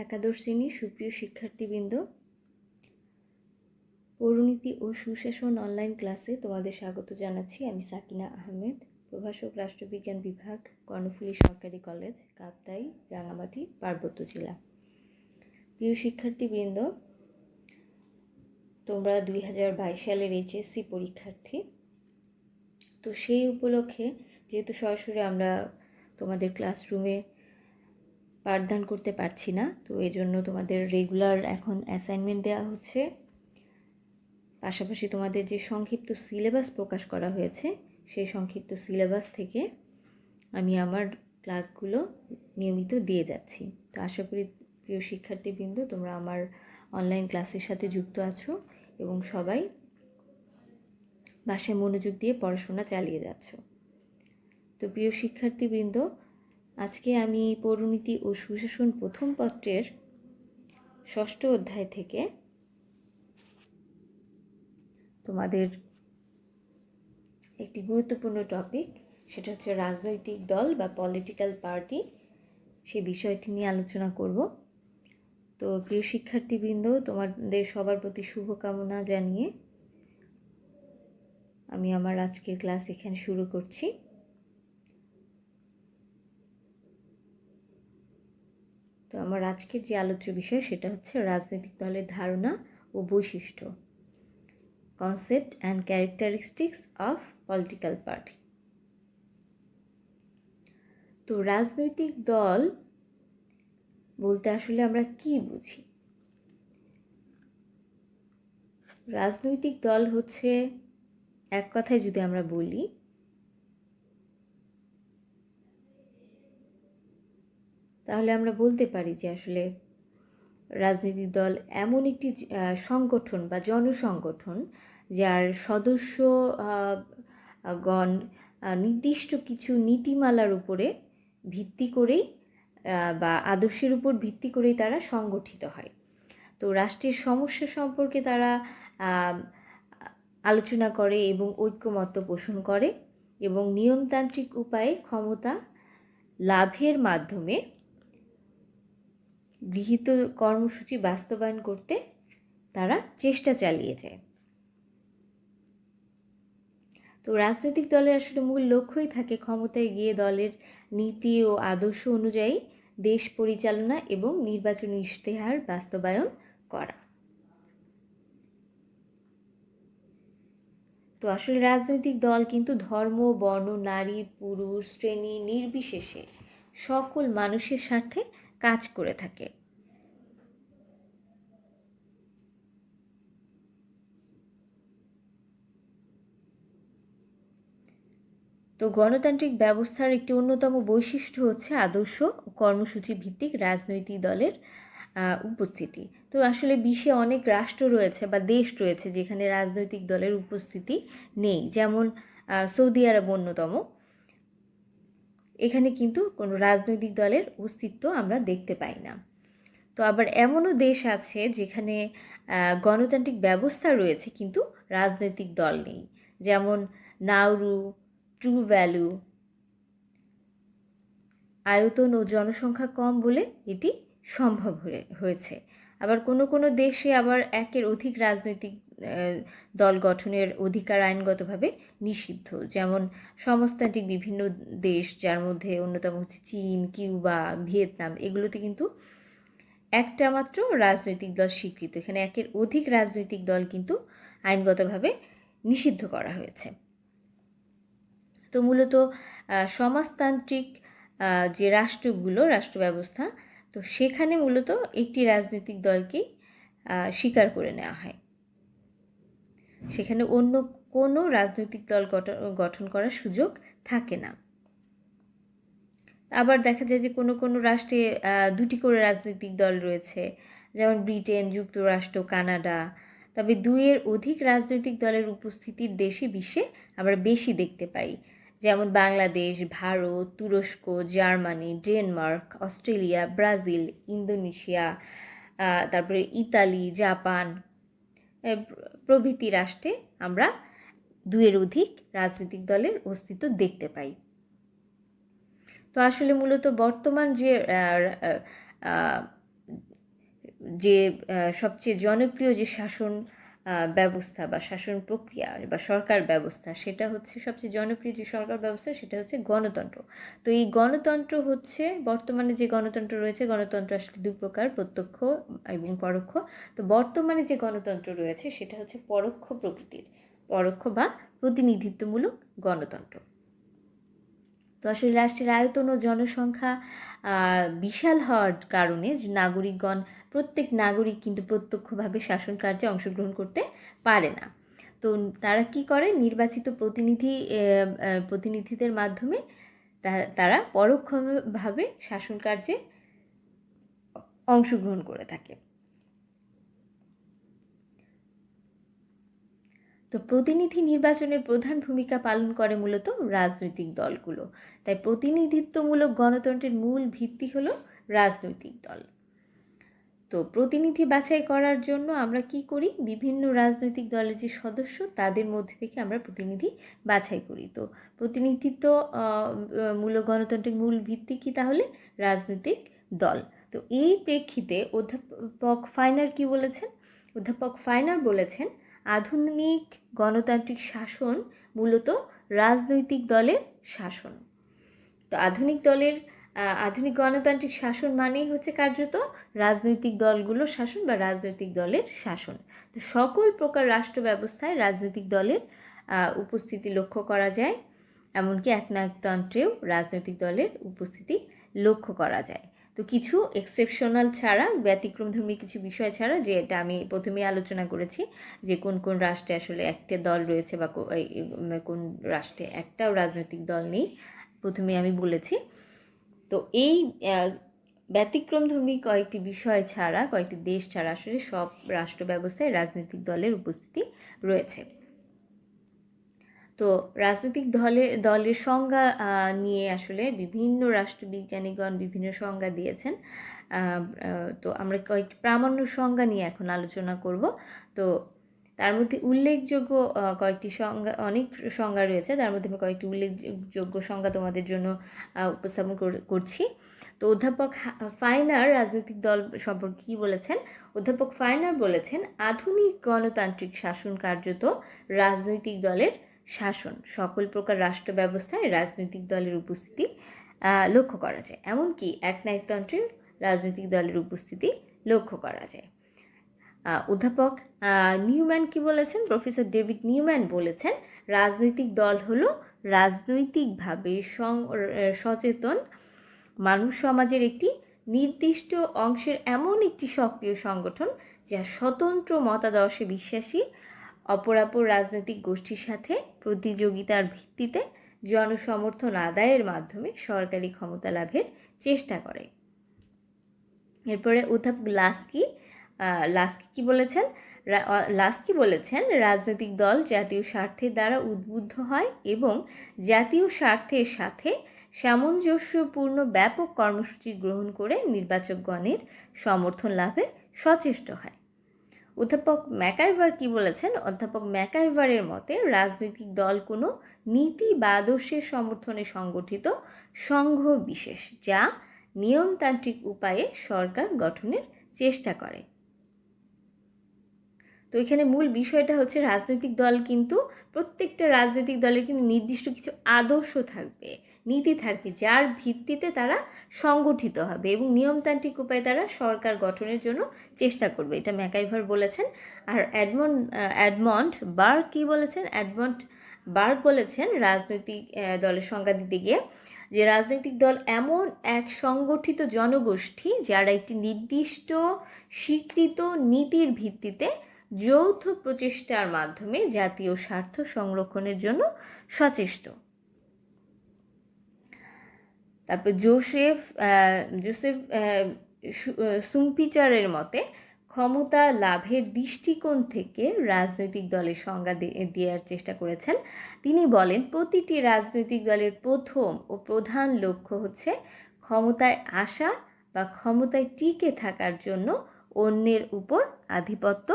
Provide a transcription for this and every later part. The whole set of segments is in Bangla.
একাদশ শ্রেণীর সুপ্রিয় শিক্ষার্থীবৃন্দ, পৌরনীতি ও সুশাসন অনলাইন ক্লাসে তোমাদের স্বাগত জানাচ্ছি। আমি সাকিনা আহমেদ, প্রভাষক, রাষ্ট্রবিজ্ঞান বিভাগ, কর্ণফুলী সরকারি কলেজ, কাপ্তাই, রাঙামাটি, পার্বত্য জেলা। প্রিয় শিক্ষার্থীবৃন্দ, তোমরা 2022 সালের এইচএসসি পরীক্ষার্থী। তো সেই উপলক্ষে যেহেতু সরাসরি আমরা তোমাদের ক্লাসরুমে পাঠদান করতে পারছি না, তো এই জন্য তোমাদের রেগুলার এখন অ্যাসাইনমেন্ট দেওয়া হচ্ছে। পাশাপাশি তোমাদের যে সংক্ষিপ্ত সিলেবাস প্রকাশ করা হয়েছে, সেই সংক্ষিপ্ত সিলেবাস থেকে আমি আমার ক্লাসগুলো নিয়মিত দিয়ে যাচ্ছি। তো আশা করি প্রিয় শিক্ষার্থীবৃন্দ, তোমরা আমার অনলাইন ক্লাসের সাথে যুক্ত আছো এবং সবাই বাসায় মনোযোগ দিয়ে পড়াশোনা চালিয়ে যাচ্ছ। তো প্রিয় শিক্ষার্থীবৃন্দ, আজকে আমি পৌরনীতি ও সুশাসন প্রথম পত্রের 6ষ্ঠ অধ্যায় থেকে তোমাদের একটি গুরুত্বপূর্ণ টপিক, সেটা হচ্ছে রাজনৈতিক দল বা পলিটিক্যাল পার্টি, সেই বিষয়টি নিয়ে আলোচনা করব। তো প্রিয় শিক্ষার্থীবৃন্দ, তোমাদের সবার প্রতি শুভকামনা জানিয়ে আমি আমার আজকের ক্লাস এখানে শুরু করছি। তো আমার আজকের যে আলোচ্য বিষয় সেটা হচ্ছে রাজনৈতিক দলের ধারণা ও বৈশিষ্ট্য, concept and characteristics of political party. তো রাজনৈতিক দল বলতে আসলে আমরা কি বুঝি? রাজনৈতিক দল হচ্ছে, এক কথায় যদি আমরা বলি, তাহলে আমরা বলতে পারি যে আসলে রাজনৈতিক দল এমন একটি সংগঠন বা জনসংগঠন যার সদস্য গণ নির্দিষ্ট কিছু নীতিমালার উপরে ভিত্তি করেই বা আদর্শের উপর ভিত্তি করেই তারা সংগঠিত হয়। তো রাষ্ট্রের সমস্যা সম্পর্কে তারা আলোচনা করে এবং ঐক্যমত্য পোষণ করে এবং নিয়মতান্ত্রিক উপায়ে ক্ষমতা লাভের মাধ্যমে গৃহীত কর্মসূচি বাস্তবায়ন করতে তারা চেষ্টা চালিয়ে যায়। তো রাজনৈতিক দলের আসলে মূল লক্ষ্যই থাকে ক্ষমতায় গিয়ে দলের নীতি ও আদর্শ অনুযায়ী দেশ পরিচালনা এবং নির্বাচনী ইশতেহার বাস্তবায়ন করা। তো আসলে রাজনৈতিক দল কিন্তু ধর্ম, বর্ণ, নারী, পুরুষ, শ্রেণী নির্বিশেষে সকল মানুষের স্বার্থে কাজ করে থাকে। তো গণতান্ত্রিক ব্যবস্থার একটি অন্যতম বৈশিষ্ট্য হচ্ছে আদর্শ ও কর্মসূচি ভিত্তিক রাজনৈতিক দলের উপস্থিতি। তো আসলে বিশ্বে অনেক রাষ্ট্র রয়েছে বা দেশ রয়েছে যেখানে রাজনৈতিক দলের উপস্থিতি নেই, যেমন সৌদি আরব অন্যতম। এখানে কিন্তু কোনো রাজনৈতিক দলের অস্তিত্ব আমরা দেখতে পাই না। তো আবার এমনও দেশ আছে যেখানে গণতান্ত্রিক ব্যবস্থা রয়েছে কিন্তু রাজনৈতিক দল নেই, যেমন নাউরু, ট্রুভ্যালু। আয়তন ও জনসংখ্যা কম বলে এটি সম্ভব হয়েছে। আবার কোনো কোনো দেশে আবার একের অধিক রাজনৈতিক দল গঠনের অধিকার আইনগতভাবে নিষিদ্ধ, যেমন সমাজতান্ত্রিক বিভিন্ন দেশ, যার মধ্যে অন্যতম হচ্ছে চীন, কিউবা, ভিয়েতনাম। এগুলোতে কিন্তু একটা মাত্র রাজনৈতিক দল স্বীকৃত, এখানে একের অধিক রাজনৈতিক দল কিন্তু আইনগতভাবে নিষিদ্ধ করা হয়েছে। তো মূলত সমাজতান্ত্রিক যে রাষ্ট্রগুলো, রাষ্ট্র ব্যবস্থা, তো সেখানে মূলত একটি রাজনৈতিক দলকেই স্বীকার করে নেওয়া হয়, সেখানে অন্য কোনো রাজনৈতিক দল গঠন করার সুযোগ থাকে না। আবার দেখা যায় যে কোনো কোনো রাষ্ট্রে দুটি করে রাজনৈতিক দল রয়েছে, যেমন ব্রিটেন, যুক্তরাষ্ট্র, কানাডা। তবে দুইয়ের অধিক রাজনৈতিক দলের উপস্থিতির দেশে বিশ্বে আমরা বেশি দেখতে পাই, যেমন বাংলাদেশ, ভারত, তুরস্ক, Germany, Denmark, Australia, Brazil, Indonesia, তারপরে ইতালি, জাপান প্রভৃতি রাষ্ট্রে আমরা দুইয়ের অধিক রাজনৈতিক দলের অস্তিত্ব দেখতে পাই। তো আসলে মূলত বর্তমান যে যে সবচেয়ে জনপ্রিয় যে শাসন ব্যবস্থা বা শাসন প্রক্রিয়া বা সরকার ব্যবস্থা, সেটা হচ্ছে সবচেয়ে জনপ্রিয় যে সরকার ব্যবস্থা সেটা হচ্ছে গণতন্ত্র। তো এই গণতন্ত্র হচ্ছে বর্তমানে যে গণতন্ত্র রয়েছে, গণতন্ত্র আসলে দুই প্রকার, প্রত্যক্ষ এবং পরোক্ষ। তো বর্তমানে যে গণতন্ত্র রয়েছে সেটা হচ্ছে পরোক্ষ প্রকৃতির, পরোক্ষ বা প্রতিনিধিত্বমূলক গণতন্ত্র। তো আসলে রাষ্ট্রের আয়তন ও জনসংখ্যা বিশাল হওয়ার কারণে নাগরিকগণ, প্রত্যেক নাগরিক কিন্তু প্রত্যক্ষভাবে শাসন কার্যে অংশগ্রহণ করতে পারে না। তো তারা কি করে, নির্বাচিত প্রতিনিধিদের মাধ্যমে তারা পরোক্ষভাবে শাসন কার্যে অংশগ্রহণ করে থাকে। তো প্রতিনিধি নির্বাচনের প্রধান ভূমিকা পালন করে মূলত রাজনৈতিক দলগুলো। তাই প্রতিনিধিত্বমূলক গণতন্ত্রের মূল ভিত্তি হলো রাজনৈতিক দল। তো প্রতিনিধি বাছাই করার জন্য আমরা কি করি, বিভিন্ন রাজনৈতিক দলের যে সদস্য তাদের মধ্যে থেকে আমরা প্রতিনিধি বাছাই করি। তো প্রতিনিধিত্ব মূলক গণতন্ত্রের মূল ভিত্তি কি তাহলে? রাজনৈতিক দল। তো এই প্রেক্ষিতে অধ্যাপক ফাইনার কি বলেছেন? অধ্যাপক ফাইনার বলেছেন, আধুনিক গণতান্ত্রিক শাসন মূলত রাজনৈতিক দলের শাসন। তো আধুনিক গণতান্ত্রিক শাসন মানেই হচ্ছে কার্যত রাজনৈতিক দলগুলোর শাসন বা রাজনৈতিক দলের শাসন। তো সকল প্রকার রাষ্ট্র ব্যবস্থায় রাজনৈতিক দলের উপস্থিতি লক্ষ্য করা যায়, এমনকি একনায়কতন্ত্রেও রাজনৈতিক দলের উপস্থিতি লক্ষ্য করা যায়। তো কিছু এক্সেপশনাল ছাড়া, ব্যতিক্রমধর্মী কিছু বিষয় ছাড়া, যে এটা আমি প্রথমেই আলোচনা করেছি যে কোন কোন রাষ্ট্রে আসলে একটা দল রয়েছে বা কোন রাষ্ট্রে একটাও রাজনৈতিক দল নেই, প্রথমে আমি বলেছি। তো এই ব্যতিক্রমধর্মী কয়েকটি বিষয় ছাড়া, কয়েকটি দেশ ছাড়া আসলে সব রাষ্ট্র ব্যবস্থায় রাজনৈতিক দলের উপস্থিতি রয়েছে। তো রাজনৈতিক দলের সংজ্ঞা নিয়ে আসলে বিভিন্ন রাষ্ট্রবিজ্ঞানীগণ বিভিন্ন সংজ্ঞা দিয়েছেন। তো আমরা কয়েকটি প্রামাণ্য সংজ্ঞা নিয়ে এখন আলোচনা করব। তো তার মধ্যে উল্লেখযোগ্য কয়েকটি সংজ্ঞা, অনেক সংজ্ঞা রয়েছে, তার মধ্যে আমি কয়েকটি উল্লেখযোগ্য সংজ্ঞা তোমাদের জন্য উপস্থাপন করছি। তো অধ্যাপক ফাইনার রাজনৈতিক দল সম্পর্কে কী বলেছেন? অধ্যাপক ফাইনার বলেছেন, আধুনিক গণতান্ত্রিক শাসন কার্যত রাজনৈতিক দলের শাসন। সকল প্রকার রাষ্ট্র ব্যবস্থায় রাজনৈতিক দলের উপস্থিতি লক্ষ্য করা যায়, এমনকি একনায়কতন্ত্রের রাজনৈতিক দলের উপস্থিতি লক্ষ্য করা যায়। অধ্যাপক নিউম্যান কি বলেছেন? প্রফেসর ডেভিড নিউম্যান বলেছেন, রাজনৈতিক দল হলো রাজনৈতিকভাবে সচেতন মানুষ সমাজের একটি নির্দিষ্ট অংশের এমন একটি সক্রিয় সংগঠন যা স্বতন্ত্র মতাদর্শে বিশ্বাসী, অপরাপর রাজনৈতিক গোষ্ঠীর সাথে প্রতিযোগিতার ভিত্তিতে জনসমর্থন আদায়ের মাধ্যমে সরকারি ক্ষমতা লাভের চেষ্টা করে। এরপরে অধ্যাপক লাস্কি কি বলেছেন? লাস্কি বলেছেন, রাজনৈতিক দল জাতীয় স্বার্থের দ্বারা উদ্বুদ্ধ হয় এবং জাতীয় স্বার্থের সাথে সামঞ্জস্যপূর্ণ ব্যাপক কর্মসূচি গ্রহণ করে নির্বাচকগণের সমর্থন লাভে সচেষ্ট হয়। অধ্যাপক ম্যাকাইভার কি বলেছেন? অধ্যাপক ম্যাকাইভারের মতে, রাজনৈতিক দল কোনো নীতি বা আদর্শের সমর্থনে সংগঠিত সংঘ বিশেষ, যা নিয়মতান্ত্রিক উপায়ে সরকার গঠনের চেষ্টা করে। তো এখানে মূল বিষয়টা হচ্ছে, রাজনৈতিক দল কিন্তু, প্রত্যেকটা রাজনৈতিক দলের কিন্তু নির্দিষ্ট কিছু আদর্শ থাকবে, নীতি থাকবে, যার ভিত্তিতে তারা সংগঠিত হবে এবং নিয়মতান্ত্রিক উপায়ে তারা সরকার গঠনের জন্য চেষ্টা করবে। এটা ম্যাকাইভার বলেছেন। আর এডমন্ড বার্গ কি বলেছেন? এডমন্ড বার্গ বলেছেন রাজনৈতিক দলের সংজ্ঞা দিতে গিয়ে, যে রাজনৈতিক দল এমন এক সংগঠিত জনগোষ্ঠী যারা একটি নির্দিষ্ট স্বীকৃত নীতির ভিত্তিতে যৌথ প্রচেষ্টার মাধ্যমে জাতীয় স্বার্থ সংরক্ষণের জন্য সচেষ্ট। তারপর জোসেফ সুম্পিচারের মতে, ক্ষমতা লাভের দৃষ্টিকোণ থেকে রাজনৈতিক দলের সংজ্ঞা দেওয়ার চেষ্টা করেছেন। তিনি বলেন, প্রতিটি রাজনৈতিক দলের প্রথম ও প্রধান লক্ষ্য হচ্ছে ক্ষমতায় আসা বা ক্ষমতায় টিকে থাকার জন্য অন্যের উপর আধিপত্য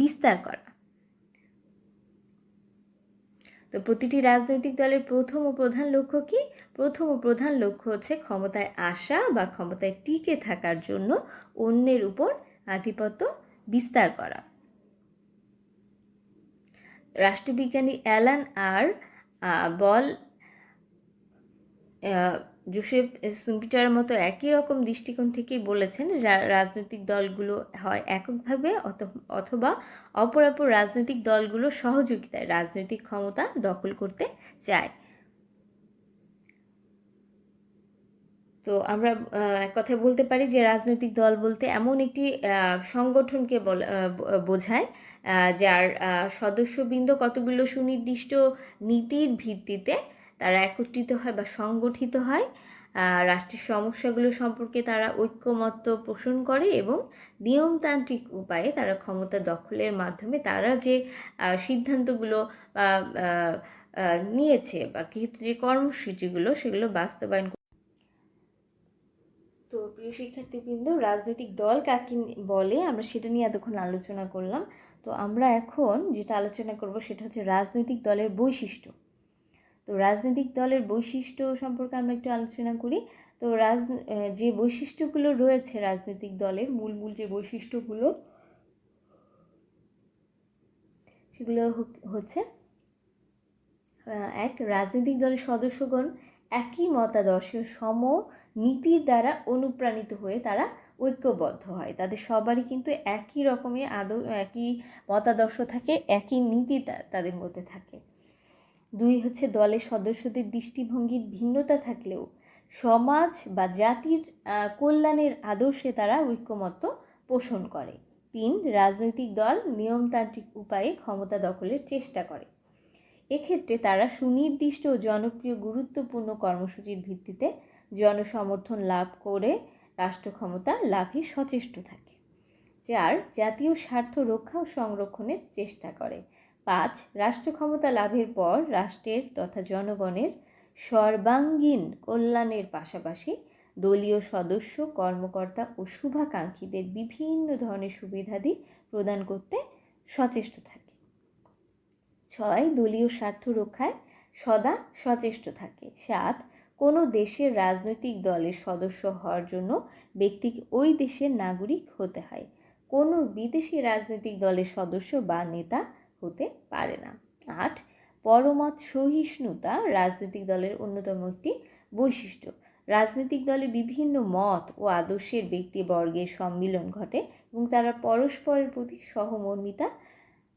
বিস্তার করা। তো প্রতিটি রাজনৈতিক দলের প্রথম ও প্রধান লক্ষ্য কি? প্রথম ও প্রধান লক্ষ্য হচ্ছে ক্ষমতায় আসা বা ক্ষমতায় টিকে থাকার জন্য অন্যের উপর আধিপত্য বিস্তার করা। রাষ্ট্রবিজ্ঞানী অ্যালান আর বল জোসেফ শুম্পিটারের মতো একই রকম দৃষ্টিকোণ থেকেই বলেছেন রাজনৈতিক দলগুলো হয় এককভাবে অথবা অপরাপর রাজনৈতিক দলগুলো সহযোগিতায় রাজনৈতিক ক্ষমতা দখল করতে চায়। তো আমরা এক কথায় বলতে পারি যে রাজনৈতিক দল বলতে এমন একটি সংগঠনকে বোঝায় যার সদস্যবৃন্দ কতগুলো সুনির্দিষ্ট নীতির ভিত্তিতে তারা একত্রিত হয় বা সংগঠিত হয়, রাষ্ট্রের সমস্যাগুলো সম্পর্কে তারা ঐক্যমত্য পোষণ করে এবং নিয়মতান্ত্রিক উপায়ে তারা ক্ষমতা দখলের মাধ্যমে তারা যে সিদ্ধান্তগুলো নিয়েছে বা যে কর্মসূচিগুলো সেগুলো বাস্তবায়ন। তো প্রিয় শিক্ষার্থীবৃন্দ, রাজনৈতিক দল কাকে বলে আমরা সেটা নিয়ে এতক্ষণ আলোচনা করলাম। তো আমরা এখন যেটা আলোচনা করব সেটা হচ্ছে রাজনৈতিক দলের বৈশিষ্ট্য। তো রাজনৈতিক দলের বৈশিষ্ট্য সম্পর্কে আমরা একটু আলোচনা করি। তো যে বৈশিষ্ট্যগুলো রয়েছে রাজনৈতিক দলের মূল যে বৈশিষ্ট্যগুলো সেগুলো হচ্ছে এক, রাজনৈতিক দলের সদস্যগণ একই মতাদর্শের সম নীতির দ্বারা অনুপ্রাণিত হয়ে তারা ঐক্যবদ্ধ হয়। তাদের সবারই কিন্তু একই রকমের একই মতাদর্শ থাকে, একই নীতি তাদের মধ্যে থাকে। দুই হচ্ছে দলের সদস্যদের দৃষ্টিভঙ্গির ভিন্নতা থাকলেও সমাজ বা জাতির কল্যাণের আদর্শে তারা ঐক্যমত্য পোষণ করে। তিন, রাজনৈতিক দল নিয়মতান্ত্রিক উপায়ে ক্ষমতা দখলের চেষ্টা করে। এক্ষেত্রে তারা সুনির্দিষ্ট ও জনপ্রিয় গুরুত্বপূর্ণ কর্মসূচির ভিত্তিতে জনসমর্থন লাভ করে রাষ্ট্র ক্ষমতা লাভে সচেষ্ট থাকে। চার, জাতীয় স্বার্থ রক্ষা ও সংরক্ষণের চেষ্টা করে। পাঁচ, রাষ্ট্র ক্ষমতা লাভের পর রাষ্ট্রের তথা জনগণের সর্বাঙ্গীন কল্যাণের পাশাপাশি দলীয় সদস্য, কর্মকর্তা ও শুভাকাঙ্ক্ষীদের বিভিন্ন ধরনের সুবিধাদি প্রদান করতে সচেষ্ট থাকে। ছয়, দলীয় স্বার্থ রক্ষায় সদা সচেষ্ট থাকে। সাত, কোনো দেশের রাজনৈতিক দলের সদস্য হওয়ার জন্য ব্যক্তিকে ওই দেশের নাগরিক হতে হয়, কোনো বিদেশি রাজনৈতিক দলের সদস্য বা নেতা হতে পারে না। আট, পরমত সহিষ্ণুতা রাজনৈতিক দলের অন্যতম একটি বৈশিষ্ট্য। রাজনৈতিক দলে বিভিন্ন মত ও আদর্শের ব্যক্তিবর্গের সম্মিলন ঘটে এবং তারা পরস্পরের প্রতি সহমর্মিতা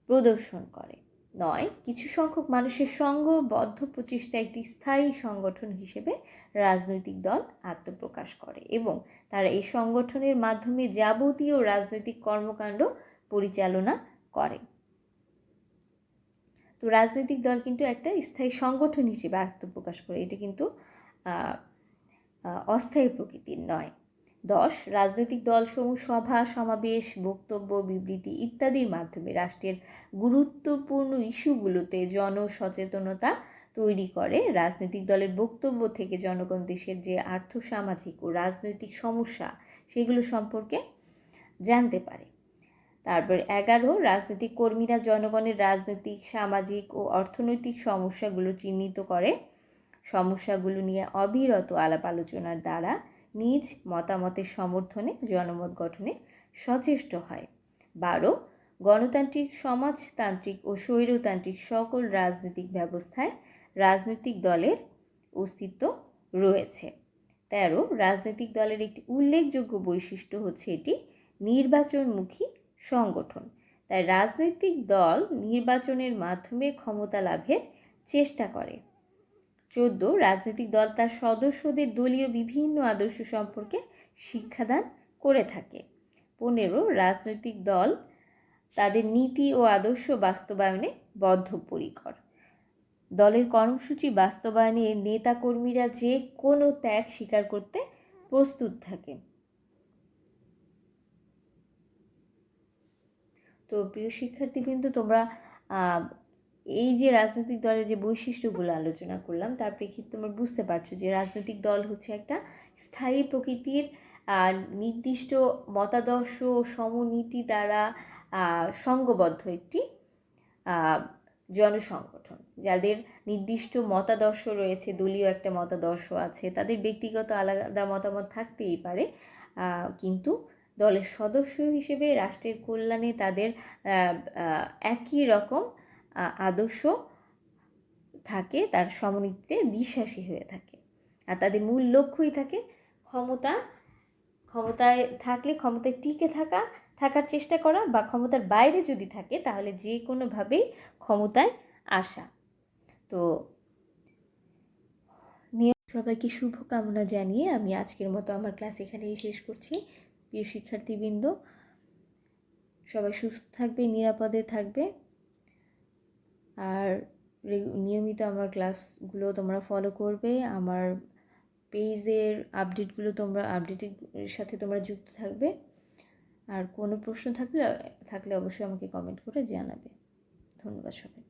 প্রদর্শন করে। নয়, কিছু সংখ্যক মানুষের সংঘবদ্ধ প্রচেষ্টা একটি স্থায়ী সংগঠন হিসেবে রাজনৈতিক দল আত্মপ্রকাশ করে এবং তারা এই সংগঠনের মাধ্যমে যাবতীয় রাজনৈতিক কর্মকাণ্ড পরিচালনা করে। তো রাজনৈতিক দল কিন্তু একটা স্থায়ী সংগঠন হিসেবে আত্মপ্রকাশ করে, এটা কিন্তু অস্থায়ী প্রকৃতির নয়। 10, রাজনৈতিক দলসমূহ সভা সমাবেশ, বক্তব্য, বিবৃতি ইত্যাদির মাধ্যমে রাষ্ট্রের গুরুত্বপূর্ণ ইস্যুগুলোতে জনসচেতনতা তৈরি করে। রাজনৈতিক দলের বক্তব্য থেকে জনগণ দেশের যে আর্থসামাজিক ও রাজনৈতিক সমস্যা সেগুলো সম্পর্কে জানতে পারে। তারপর 11, রাজনৈতিক কর্মীরা জনগণের রাজনৈতিক, সামাজিক ও অর্থনৈতিক সমস্যাগুলো চিহ্নিত করে সমস্যাগুলো নিয়ে অবিরত আলাপ আলোচনার দ্বারা নিজ মতামতের সমর্থনে জনমত গঠনে সচেষ্ট হয়। 12, গণতান্ত্রিক, সমাজতান্ত্রিক ও স্বৈরতান্ত্রিক সকল রাজনৈতিক ব্যবস্থায় রাজনৈতিক দলের অস্তিত্ব রয়েছে। 13, রাজনৈতিক দলের একটি উল্লেখযোগ্য বৈশিষ্ট্য হচ্ছে এটি নির্বাচনমুখী সংগঠন। তাই রাজনৈতিক দল নির্বাচনের মাধ্যমে ক্ষমতা লাভের চেষ্টা করে। 14, রাজনৈতিক দল তার সদস্যদের দলীয় বিভিন্ন আদর্শ সম্পর্কে শিক্ষাদান করে থাকে। 15, রাজনৈতিক দল তাদের নীতি ও আদর্শ বাস্তবায়নে বদ্ধপরিকর। দলের কর্মসূচি বাস্তবায়নে নেতাকর্মীরা যে কোনো ত্যাগ স্বীকার করতে প্রস্তুত থাকে। তো প্রিয় শিক্ষার্থীবৃন্দ, তোমরা এই যে রাজনৈতিক দলের যে বৈশিষ্ট্যগুলো আলোচনা করলাম তার প্রেক্ষিতে তোমরা বুঝতে পারছো যে রাজনৈতিক দল হচ্ছে একটা স্থায়ী প্রকৃতির নির্দিষ্ট মতাদর্শ ও সমনীতি দ্বারা সংঘবদ্ধ একটি জনসংগঠন, যাদের নির্দিষ্ট মতাদর্শ রয়েছে, দলীয় একটা মতাদর্শ আছে, তাদের ব্যক্তিগত আলাদা মতামত থাকতেই পারে, কিন্তু দলের সদস্য হিসেবে রাষ্ট্রের কল্যাণে তাদের একই রকম আদর্শ থাকে, তার সমন্বিতে বিশ্বাসী হয়ে থাকে, আর তাদের মূল লক্ষ্যই থাকে ক্ষমতায় থাকলে ক্ষমতায় টিকে থাকার চেষ্টা করা, বা ক্ষমতার বাইরে যদি থাকে তাহলে যে কোনোভাবেই ক্ষমতায় আসা। তো সবাইকে শুভকামনা জানিয়ে আমি আজকের মতো আমার ক্লাস এখানেই শেষ করছি। প্রিয় শিক্ষার্থীবৃন্দ, সবাই সুস্থ থাকবে, নিরাপদে থাকবে, আর নিয়মিত আমার ক্লাসগুলো তোমরা ফলো করবে। আমার পেজের আপডেটের সাথে তোমরা যুক্ত থাকবে। আর কোনো প্রশ্ন থাকলে অবশ্যই আমাকে কমেন্ট করে জানাবে। ধন্যবাদ সবাই।